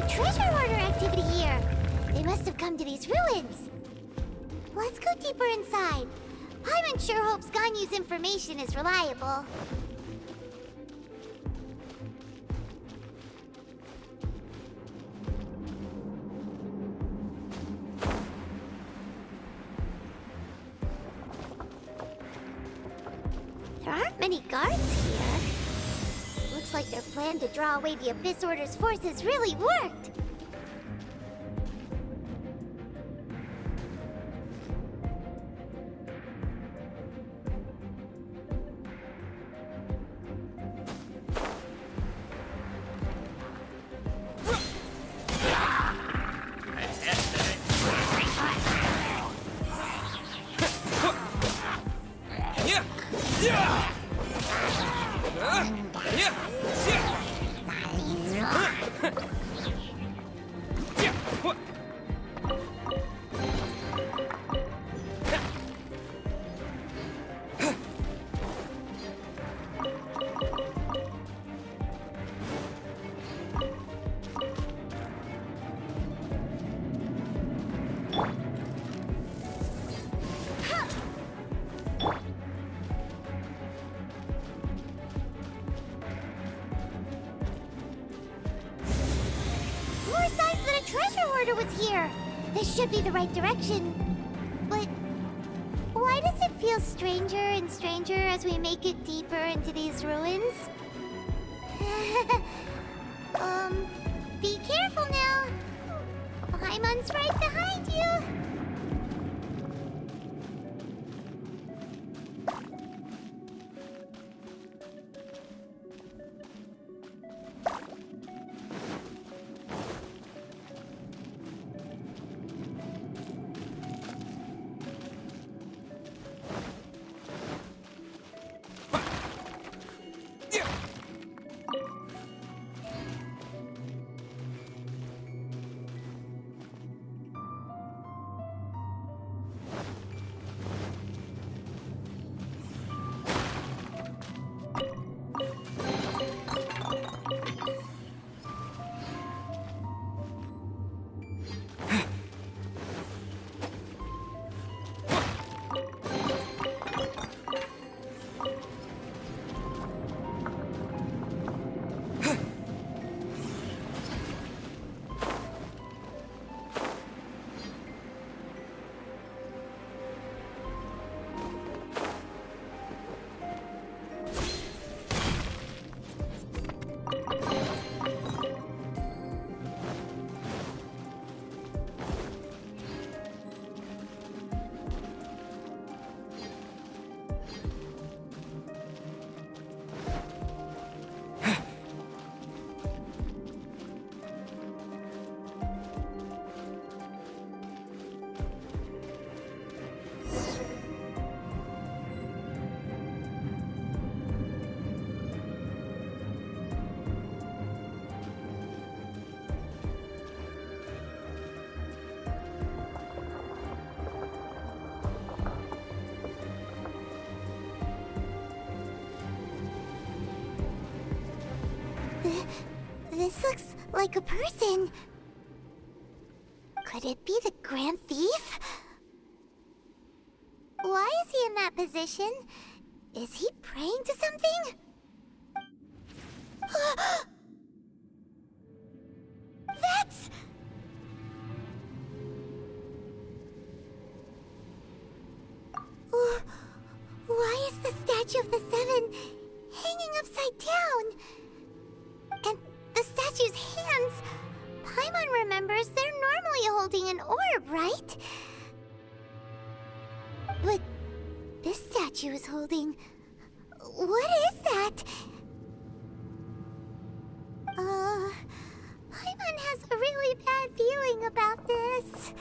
Treasure hoarder activity here. They must have come to these ruins. Let's go deeper inside. Paimon sure hopes Ganyu's information is reliable. There aren't many guards here. Looks like their plan to draw away the Abyss Order's forces really worked. This should be the right direction. But why does it feel stranger and stranger as we make it deeper into these ruins? Be careful now. Paimon's right behind you. This looks like a person. Could it be the Grand Thief? Why is he in that position? Is he praying to something? That's... Why is the statue of the Seven hanging upside down? And the statue's hands... Paimon remembers they're normally holding an orb, right? But this statue is holding... What is that? Paimon has a really bad feeling about this.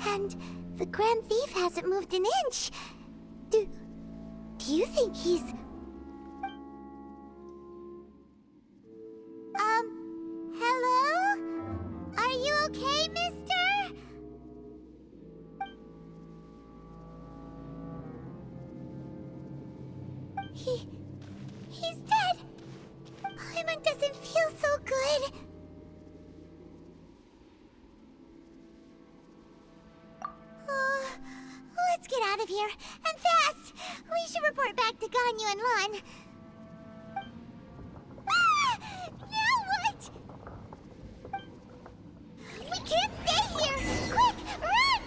And the Grand Thief hasn't moved an inch. Do you think he's... Hello? Are you okay, mister? He's dead. Paimon doesn't feel so good. Let's get out of here, and fast! We should report back to Ganyu and Lon. Now what? We can't stay here! Quick, run!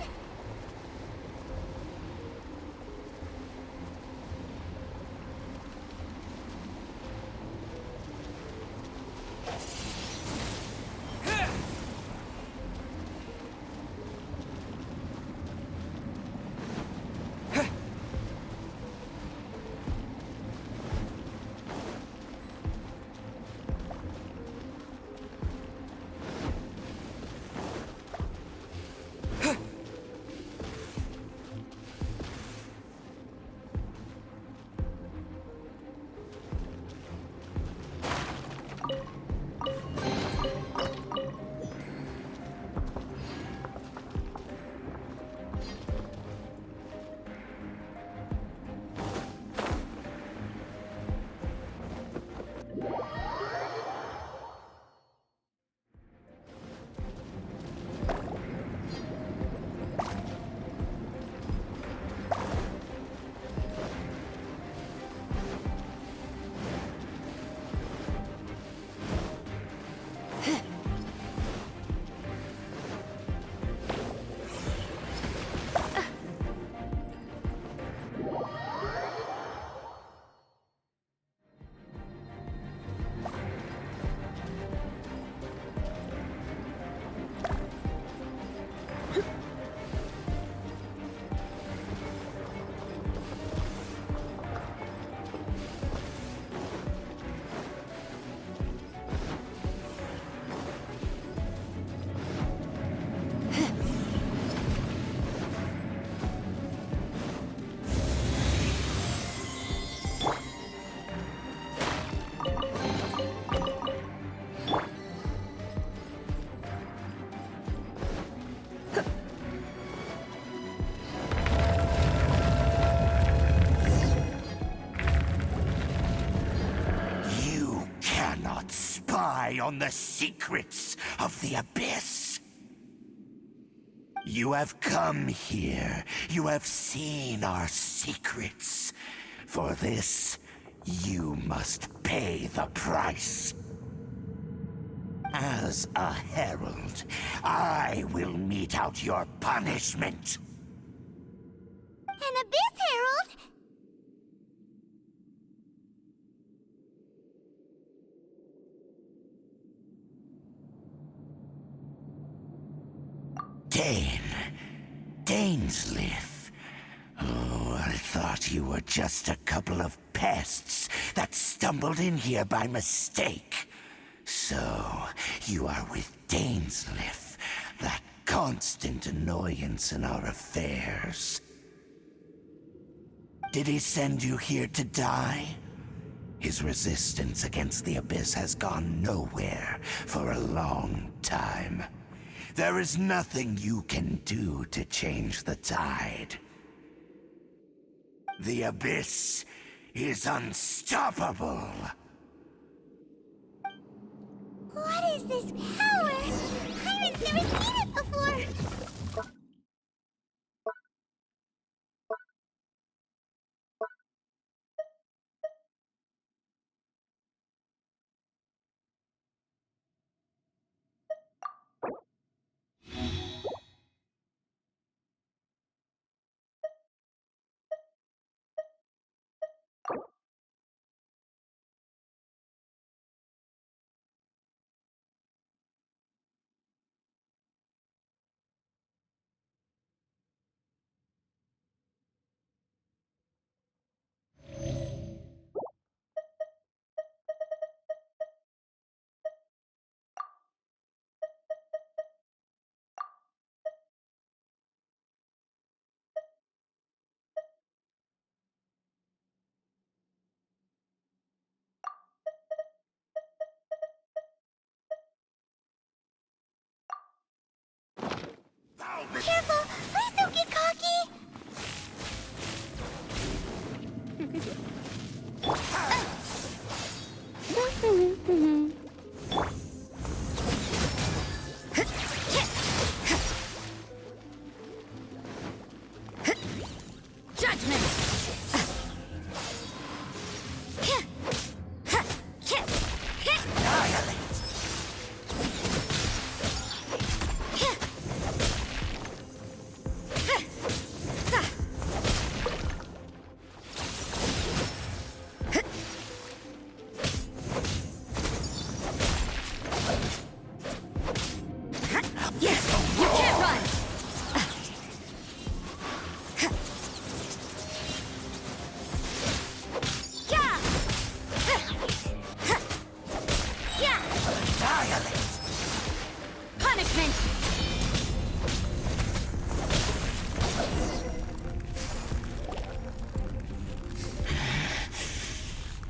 on the secrets of the Abyss. You have come here. You have seen our secrets. For this, you must pay the price. As a herald, I will mete out your punishment. An Abyss Herald? Dainsleif. Oh, I thought you were just a couple of pests that stumbled in here by mistake. So, you are with Dainsleif, that constant annoyance in our affairs. Did he send you here to die? His resistance against the Abyss has gone nowhere for a long time. There is nothing you can do to change the tide. The Abyss is unstoppable. What is this power? Pirate's never seen it before! Careful! Please don't get cocky!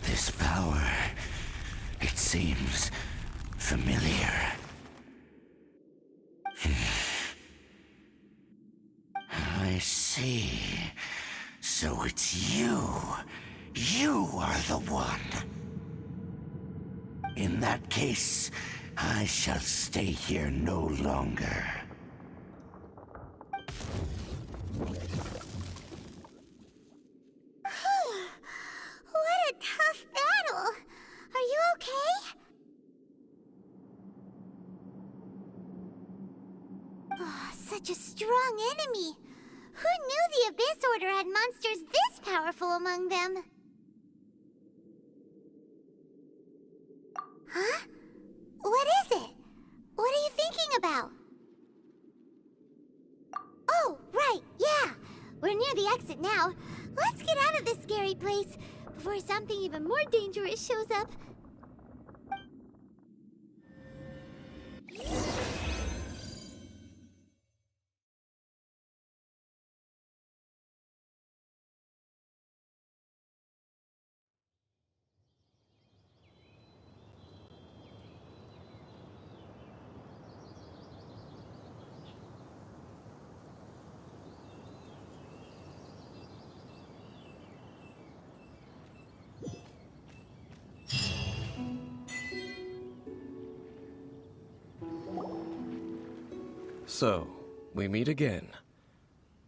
This power, it seems familiar. I see. So it's you. You are the one. In that case, I shall stay here no longer. What a tough battle! Are you okay? Oh, such a strong enemy! Who knew the Abyss Order had monsters this powerful among them? Huh? What is it? What are you thinking about? Oh, right, yeah! We're near the exit now. Let's get out of this scary place before something even more dangerous shows up. So, we meet again.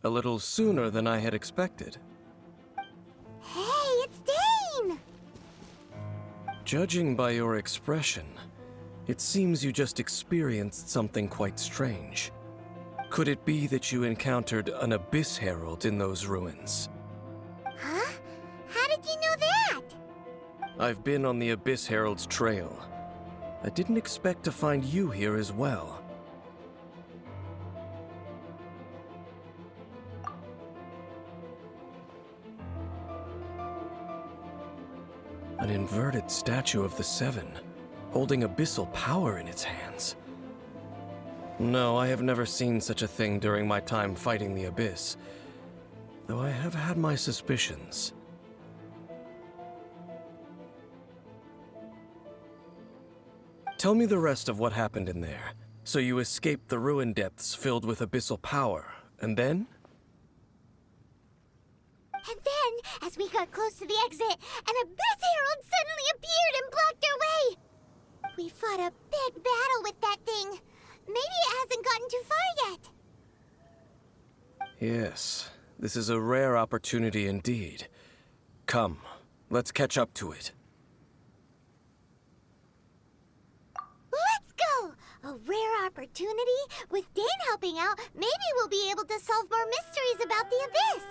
A little sooner than I had expected. Hey, it's Dane! Judging by your expression, it seems you just experienced something quite strange. Could it be that you encountered an Abyss Herald in those ruins? Huh? How did you know that? I've been on the Abyss Herald's trail. I didn't expect to find you here as well. An inverted statue of the Seven, holding abyssal power in its hands. No, I have never seen such a thing during my time fighting the Abyss, though I have had my suspicions. Tell me the rest of what happened in there. So you escaped the ruin depths filled with abyssal power, and then? And then, as we got close to the exit, an Abyss Herald suddenly appeared and blocked our way! We fought a big battle with that thing. Maybe it hasn't gotten too far yet. Yes, this is a rare opportunity indeed. Come, let's catch up to it. Let's go! A rare opportunity? With Dane helping out, maybe we'll be able to solve more mysteries about the Abyss.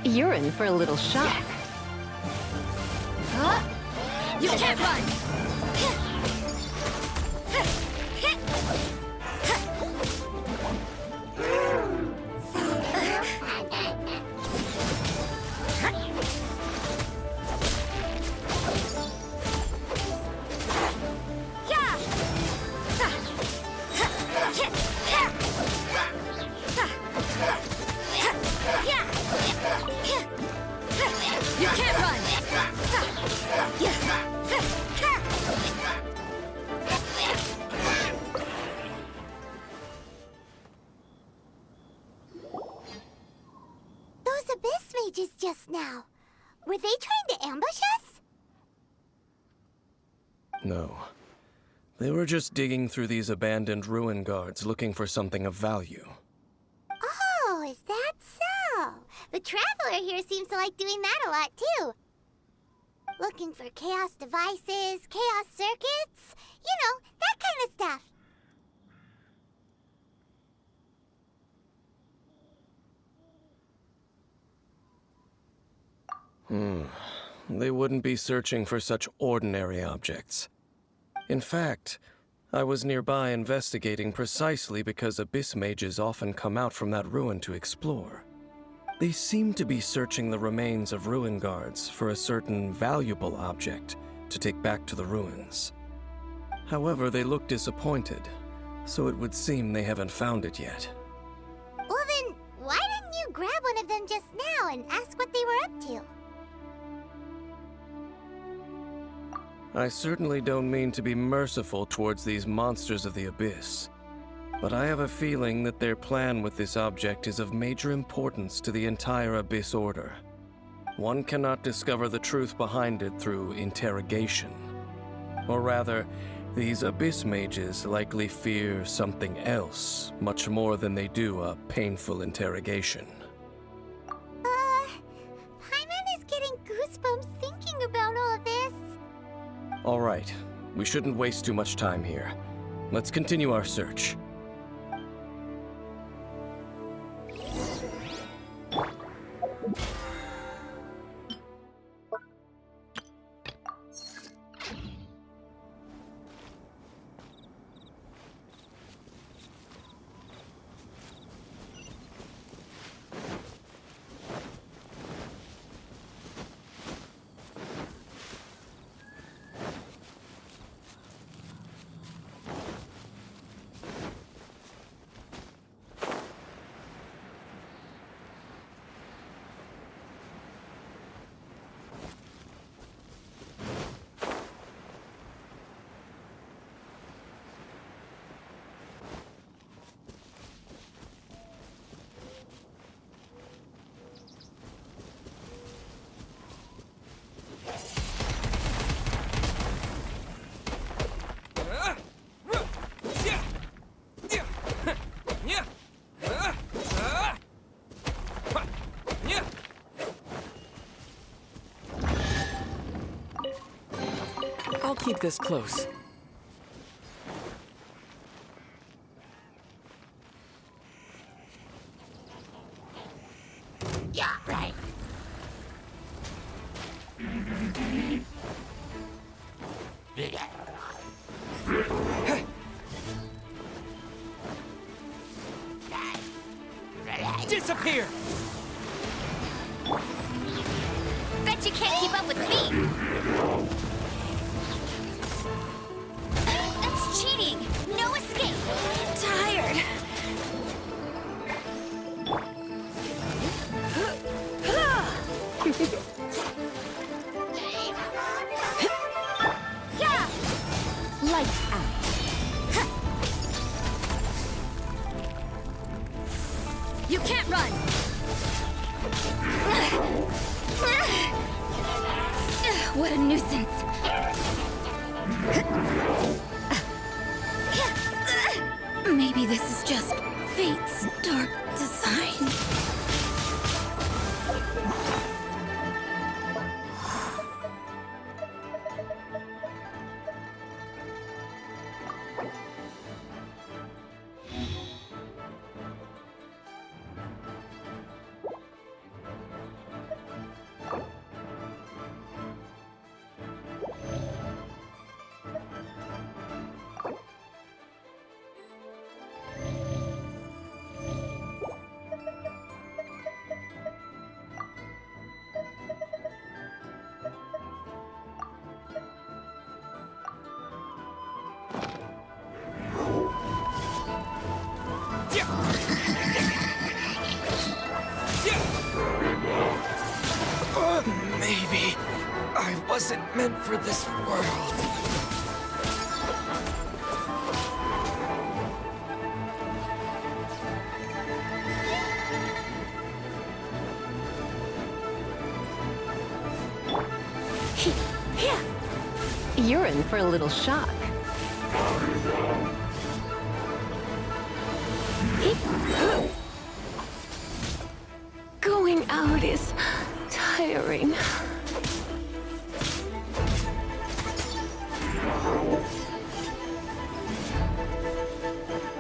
You're in for a little shock. You can't run! You can't run! Those abyss mages just now. Were they trying to ambush us? No. They were just digging through these abandoned ruin guards looking for something of value. Oh, is that so? The Traveler here seems to like doing that a lot, too. Looking for chaos devices, chaos circuits, you know, that kind of stuff. They wouldn't be searching for such ordinary objects. In fact, I was nearby investigating precisely because abyss mages often come out from that ruin to explore. They seem to be searching the remains of ruin guards for a certain valuable object to take back to the ruins. However, they look disappointed, so it would seem they haven't found it yet. Well then, why didn't you grab one of them just now and ask what they were up to? I certainly don't mean to be merciful towards these monsters of the abyss, but I have a feeling that their plan with this object is of major importance to the entire Abyss Order. One cannot discover the truth behind it through interrogation. Or rather, these Abyss mages likely fear something else much more than they do a painful interrogation. Paimon is getting goosebumps thinking about all this. All right, we shouldn't waste too much time here. Let's continue our search. I'll keep this close. Yeah, right. Disappear! Bet you can't keep up with me! That's cheating! No escape! Tired! Yeah! Lights out. You can't run! What a nuisance! Maybe this is just fate's dark design. Maybe I wasn't meant for this world. You're in for a little shock. Going out is tiring.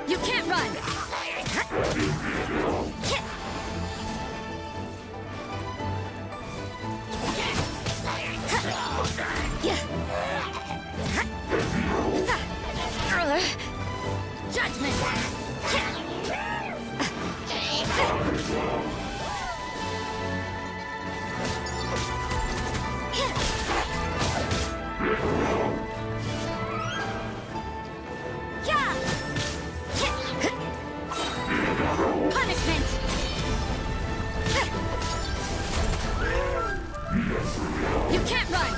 You can't run! Judgment! Punishment! You can't run!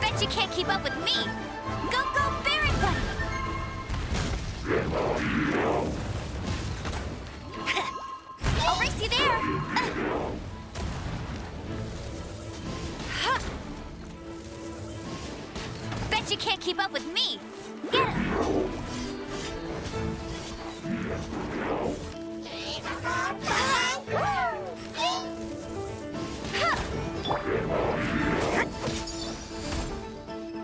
Bet you can't keep up with me! Go, go, Baron Bunny! I'll race you there! Bet you can't keep up with me! Get him!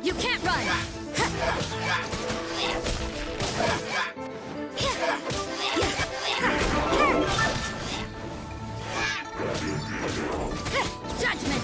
You can't run! Judgment!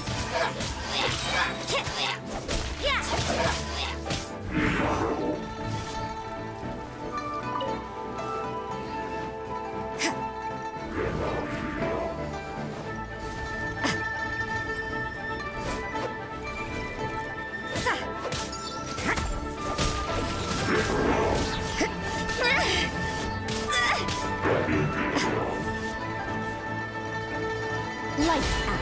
Lights out.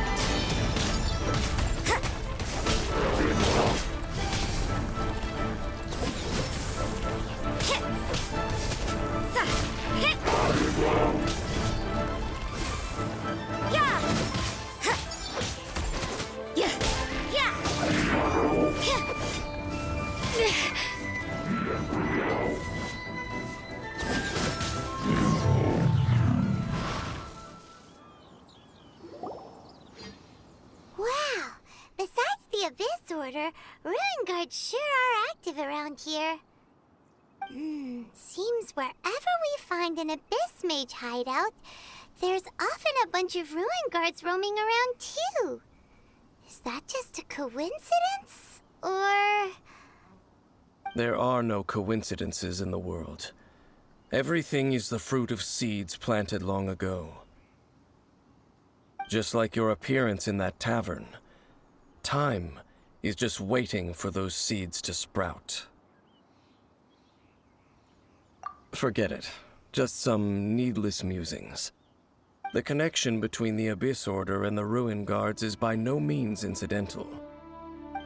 Wow! Besides the Abyss Order, Ruin Guards sure are active around here. Seems wherever we find an Abyss Mage hideout, there's often a bunch of Ruin Guards roaming around too. Is that just a coincidence? Or... There are no coincidences in the world. Everything is the fruit of seeds planted long ago. Just like your appearance in that tavern, time is just waiting for those seeds to sprout. Forget it. Just some needless musings. The connection between the Abyss Order and the Ruin Guards is by no means incidental.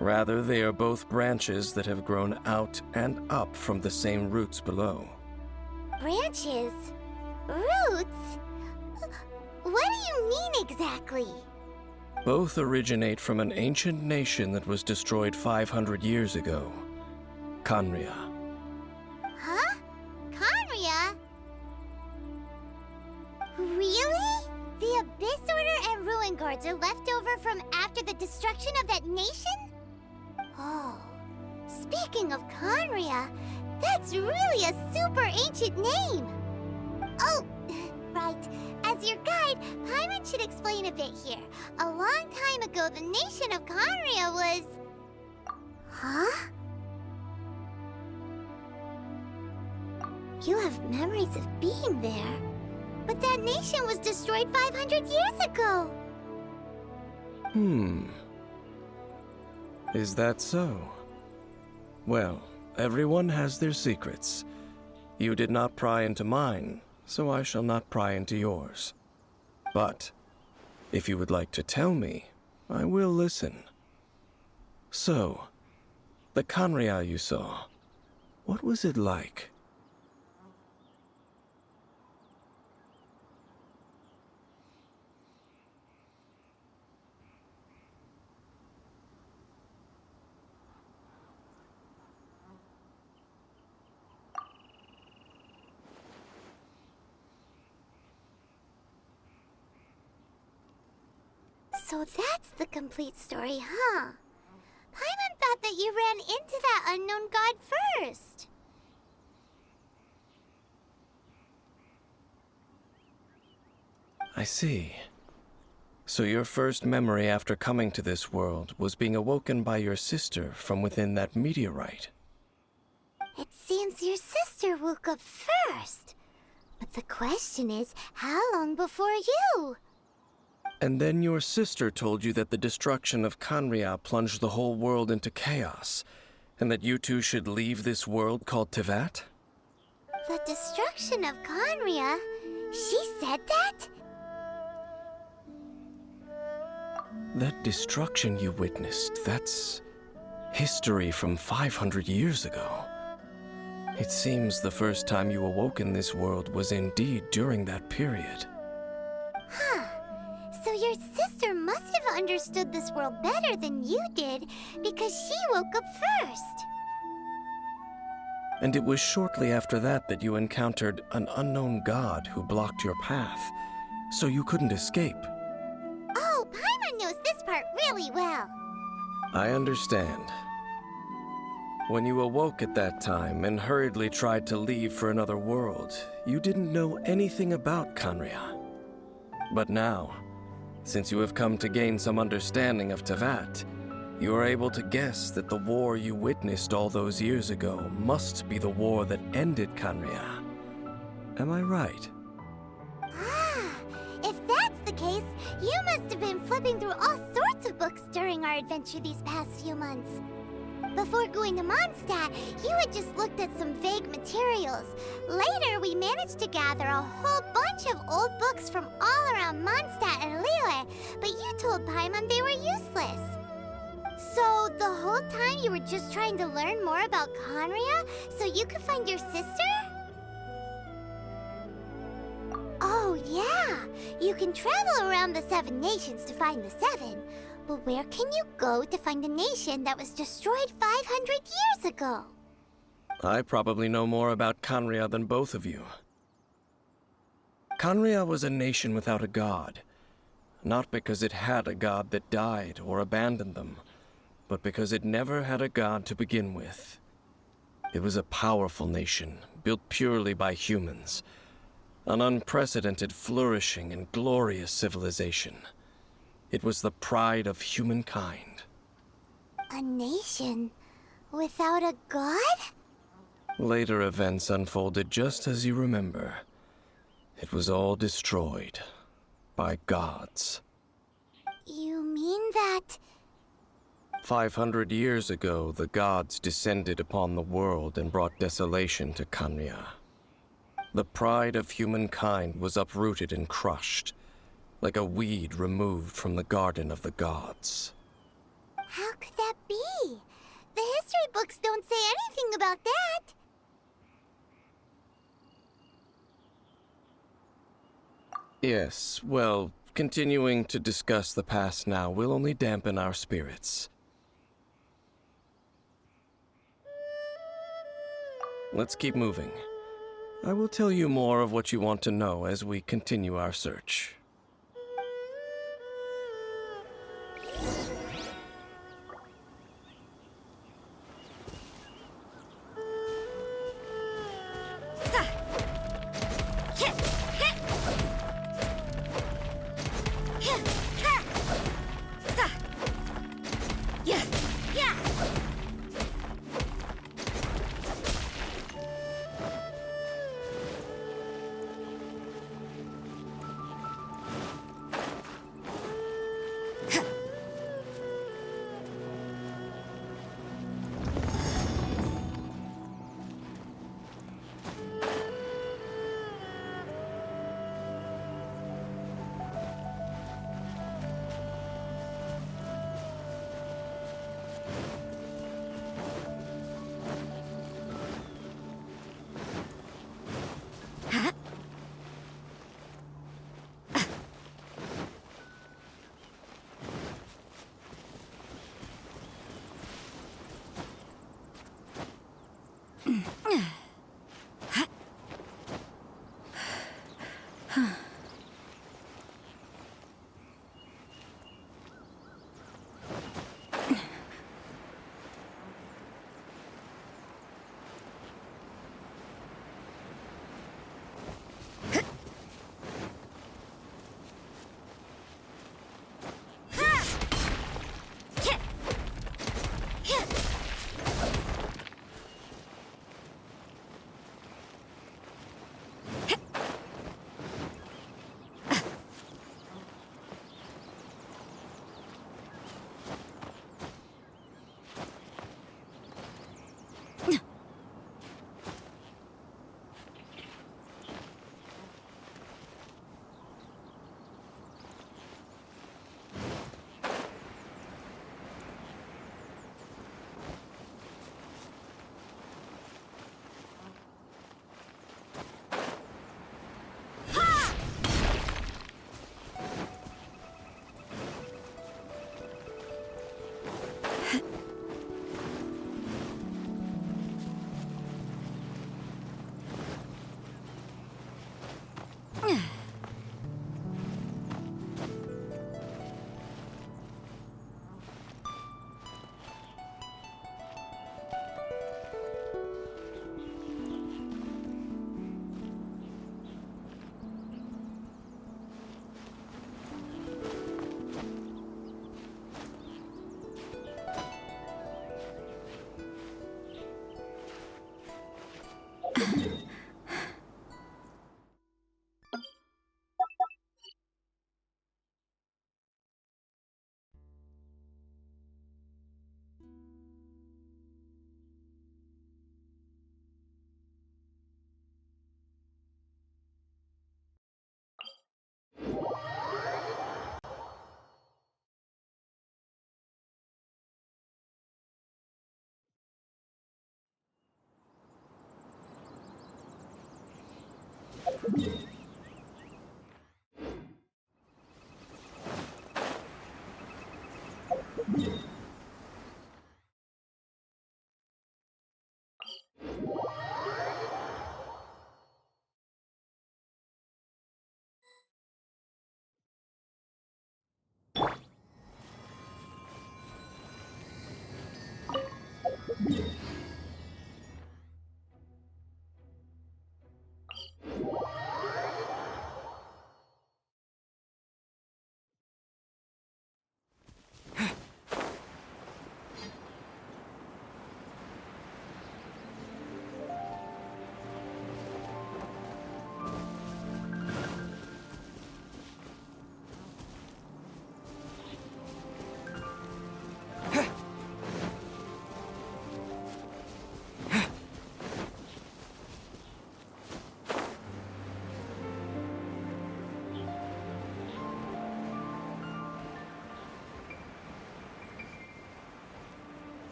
Rather, they are both branches that have grown out and up from the same roots below. branches? Roots? What do you mean exactly? Both originate from an ancient nation that was destroyed 500 years ago, Khaenri'ah. Huh? Khaenri'ah? Really? The Abyss Order and Ruin Guards are left over from after the destruction of that nation? Oh, speaking of Khaenri'ah, that's really a super ancient name! Oh, right. As your guide, Paimon should explain a bit here. A long time ago, the nation of Khaenri'ah was... Huh? You have memories of being there. But that nation was destroyed 500 years ago! Is that so? Well, everyone has their secrets. You did not pry into mine, so I shall not pry into yours. But, if you would like to tell me, I will listen. So, the Khaenri'ah you saw, what was it like? So that's the complete story, huh? Paimon thought that you ran into that unknown god first. I see. So your first memory after coming to this world was being awoken by your sister from within that meteorite. It seems your sister woke up first. But the question is, how long before you? And then your sister told you that the destruction of Khaenri'ah plunged the whole world into chaos, and that you two should leave this world called Teyvat? The destruction of Khaenri'ah? She said that? That destruction you witnessed, that's history from 500 years ago. It seems the first time you awoke in this world was indeed during that period. Huh. So your sister must have understood this world better than you did, because she woke up first. And it was shortly after that that you encountered an unknown god who blocked your path, so you couldn't escape. Oh, Paimon knows this part really well. I understand. When you awoke at that time and hurriedly tried to leave for another world, you didn't know anything about Khaenri'ah. But now, since you have come to gain some understanding of Teyvat, you are able to guess that the war you witnessed all those years ago must be the war that ended Khaenri'ah. Am I right? Ah, if that's the case, you must have been flipping through all sorts of books during our adventure these past few months. Before going to Mondstadt, you had just looked at some vague materials. Later, we managed to gather a whole bunch of old books from all around Mondstadt and Liyue, but you told Paimon they were useless. So, the whole time you were just trying to learn more about Khaenri'ah so you could find your sister? Oh, yeah! You can travel around the 7 nations to find the 7. But where can you go to find a nation that was destroyed 500 years ago? I probably know more about Khaenri'ah than both of you. Khaenri'ah was a nation without a god. Not because it had a god that died or abandoned them, but because it never had a god to begin with. It was a powerful nation, built purely by humans. An unprecedented, flourishing, and glorious civilization. It was the pride of humankind. A nation without a god? Later events unfolded just as you remember. It was all destroyed by gods. You mean that... 500 years ago, the gods descended upon the world and brought desolation to Khaenri'ah. The pride of humankind was uprooted and crushed, like a weed removed from the garden of the gods. How could that be? The history books don't say anything about that. Yes, well, continuing to discuss the past now will only dampen our spirits. Let's keep moving. I will tell you more of what you want to know as we continue our search.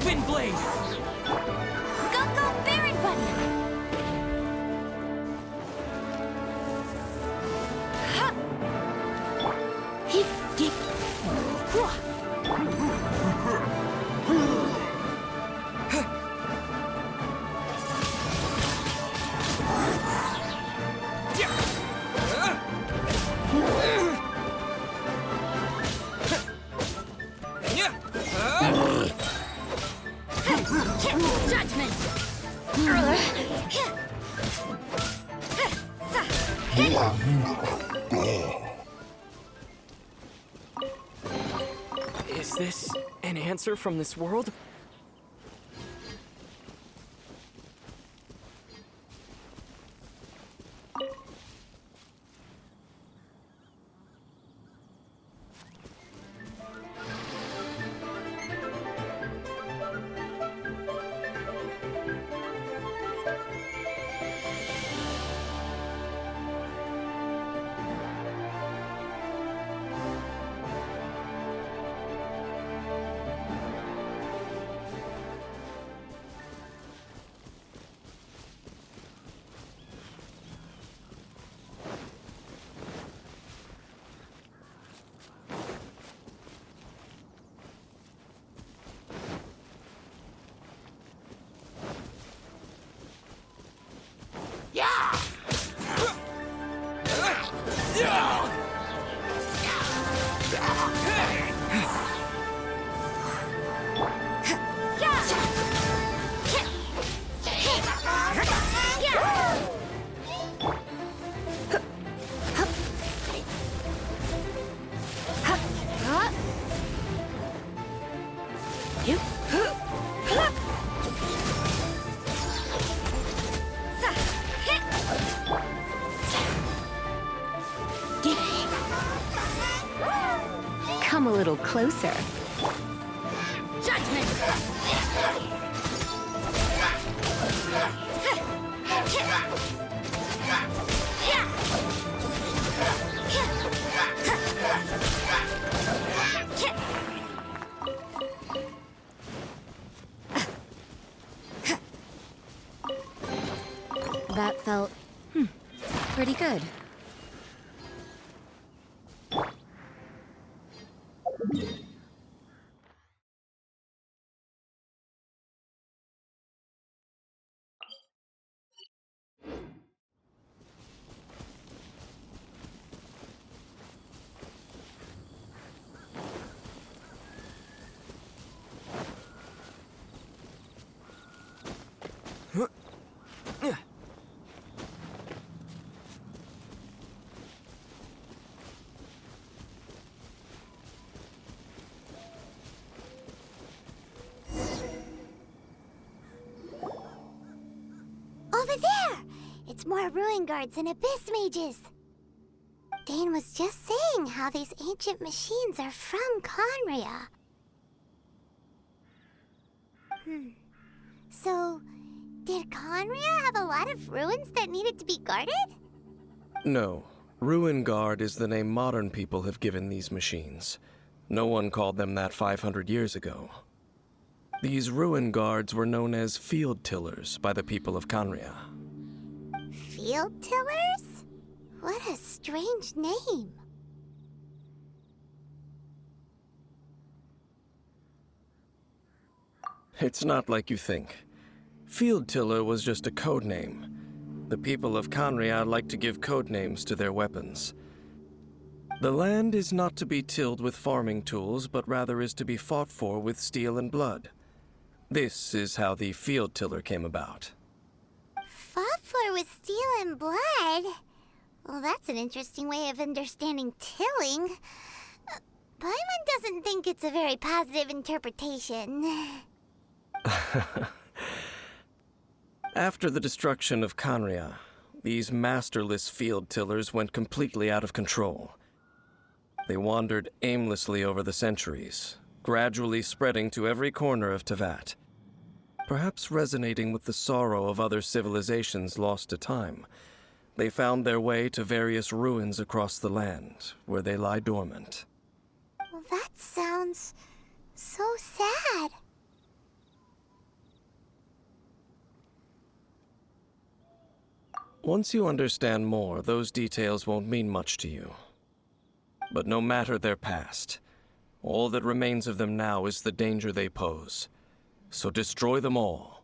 Wind blade. Go, go, Baron Bunny! Judgment! Is this an answer from this world? Come a little closer. Judgment! That felt, pretty good. Over there! It's more ruin guards and abyss mages. Dane was just saying how these ancient machines are from Conria. So, did Conria have a lot of ruins that needed to be guarded? No. Ruin Guard is the name modern people have given these machines. No one called them that 500 years ago. These ruin guards were known as field tillers by the people of Conria. Field tillers? What a strange name. It's not like you think. Field tiller was just a code name. The people of Conria like to give code names to their weapons. The land is not to be tilled with farming tools, but rather is to be fought for with steel and blood. This is how the field tiller came about. Fought for with steel and blood? Well, that's an interesting way of understanding tilling. Paimon doesn't think it's a very positive interpretation. After the destruction of Kanria, these masterless field tillers went completely out of control. They wandered aimlessly over the centuries, gradually spreading to every corner of Teyvat. Perhaps resonating with the sorrow of other civilizations lost to time, they found their way to various ruins across the land, where they lie dormant. Well, that sounds so sad. Once you understand more, those details won't mean much to you. But no matter their past, all that remains of them now is the danger they pose. So destroy them all.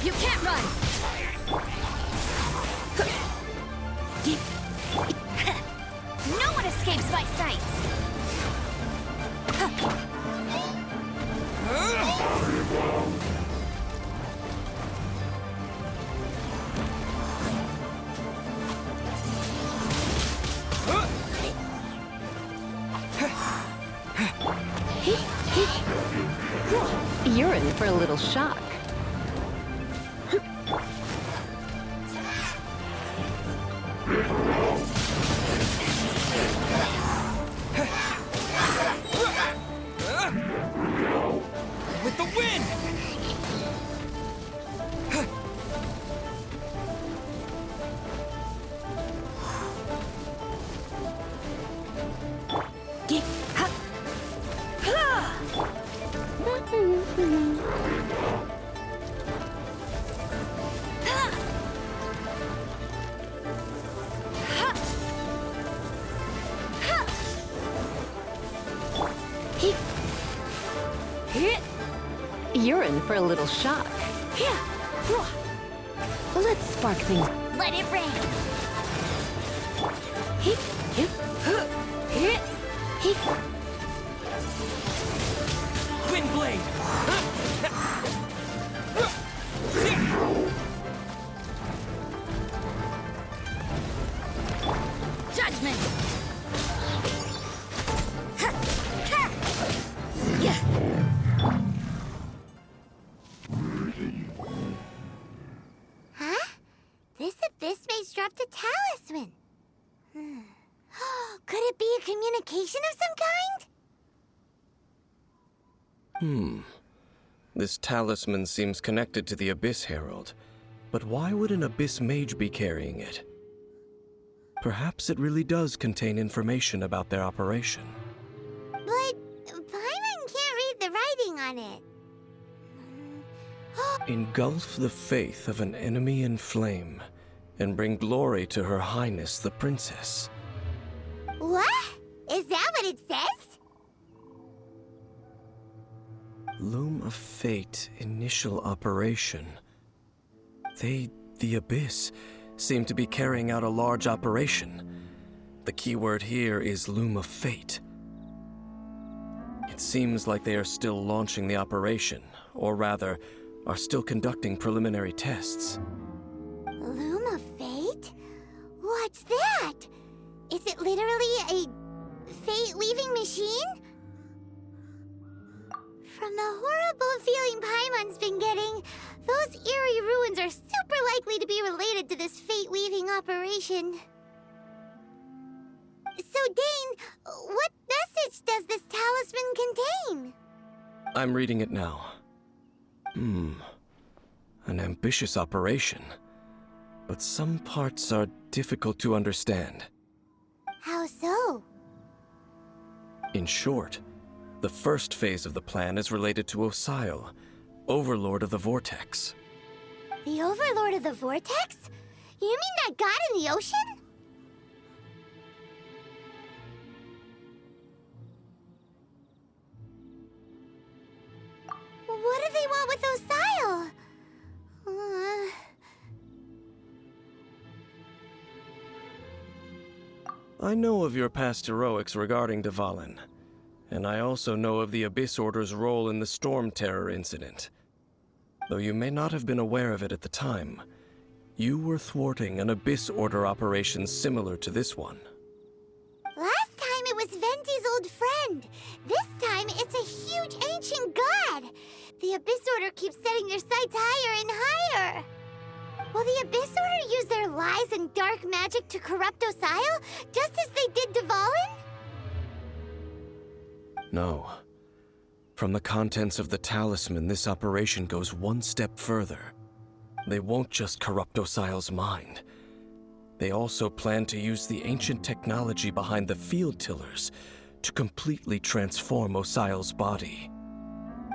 You can't run! No one escapes my sights! You're in for a little shock. With the wind! You're in for a little shock. Let's spark things. Let it rain! Wind blade! Judgment! Huh? This abyss maze dropped a talisman. Could it be a communication of some kind? This talisman seems connected to the Abyss Herald. But why would an Abyss Mage be carrying it? Perhaps it really does contain information about their operation. But Paimon can't read the writing on it. Engulf the faith of an enemy in flame, and bring glory to Her Highness the Princess. What? Is that what it says? Loom of Fate, initial operation. They, the Abyss, seem to be carrying out a large operation. The keyword here is Loom of Fate. It seems like they are still launching the operation, or rather, are still conducting preliminary tests. Loom of Fate? What's that? Is it literally a fate-weaving machine? From the horrible feeling Paimon's been getting, those eerie ruins are super likely to be related to this fate-weaving operation. So, Dane, what message does this talisman contain? I'm reading it now. An ambitious operation. But some parts are difficult to understand. How so? In short, the first phase of the plan is related to Osile, Overlord of the Vortex. The Overlord of the Vortex? You mean that god in the ocean? What do they want with Osile? I know of your past heroics regarding Dvalin, And I also know of the Abyss Order's role in the Storm Terror incident. Though you may not have been aware of it at the time, you were thwarting an Abyss Order operation similar to this one. Last time it was Venti's old friend. This time it's a huge ancient god. The Abyss Order keeps setting their sights higher and higher. Will the Abyss Order use their lies and dark magic to corrupt Osile, just as they did Dvalin? No. From the contents of the talisman, this operation goes one step further. They won't just corrupt Osile's mind. They also plan to use the ancient technology behind the field tillers to completely transform Osile's body.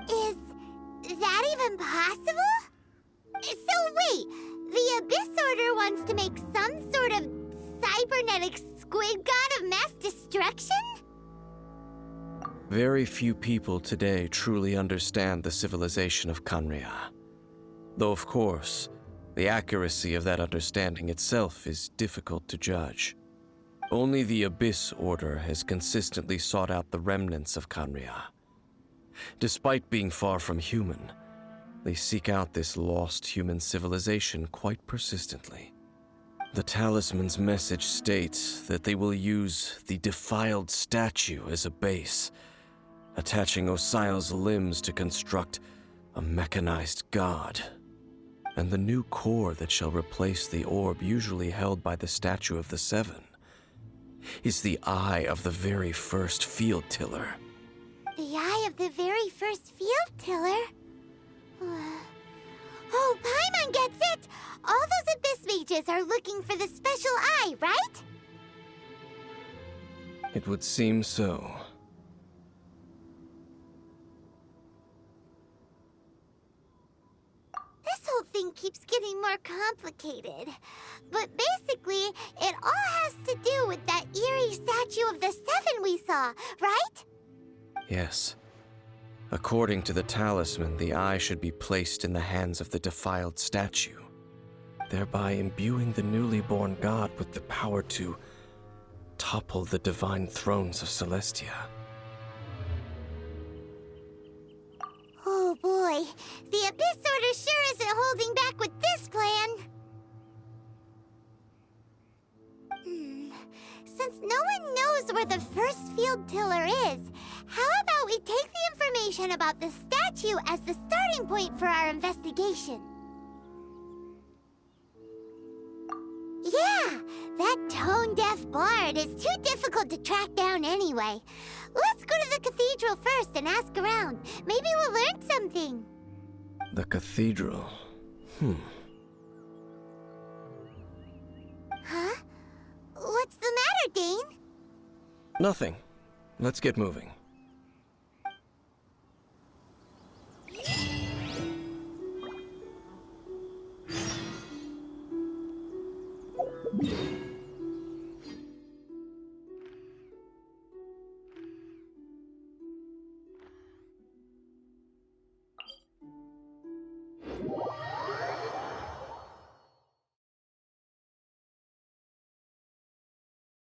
Is that even possible? So wait, the Abyss Order wants to make some sort of cybernetic squid god of mass destruction? Very few people today truly understand the civilization of Khaenri'ah. Though, of course, the accuracy of that understanding itself is difficult to judge. Only the Abyss Order has consistently sought out the remnants of Khaenri'ah. Despite being far from human, they seek out this lost human civilization quite persistently. The talisman's message states that they will use the defiled statue as a base, attaching Osile's limbs to construct a mechanized god. And the new core that shall replace the orb usually held by the statue of the Seven is the eye of the very first field tiller. The eye of the very first field tiller? Oh, Paimon gets it! All those Abyss mages are looking for the special eye, right? It would seem so. This whole thing keeps getting more complicated. But basically, it all has to do with that eerie statue of the Seven we saw, right? Yes. According to the talisman, the eye should be placed in the hands of the defiled statue, thereby imbuing the newly born god with the power to topple the divine thrones of Celestia. Oh boy, the Abyss Order sure isn't holding back with this plan. Since no one knows where the first field tiller is, how about we take the information about the statue as the starting point for our investigation? Yeah, that tone-deaf bard is too difficult to track down anyway. Let's go to the cathedral first and ask around. Maybe we'll learn something. The cathedral. Huh? What's the matter, Dane? Nothing. Let's get moving.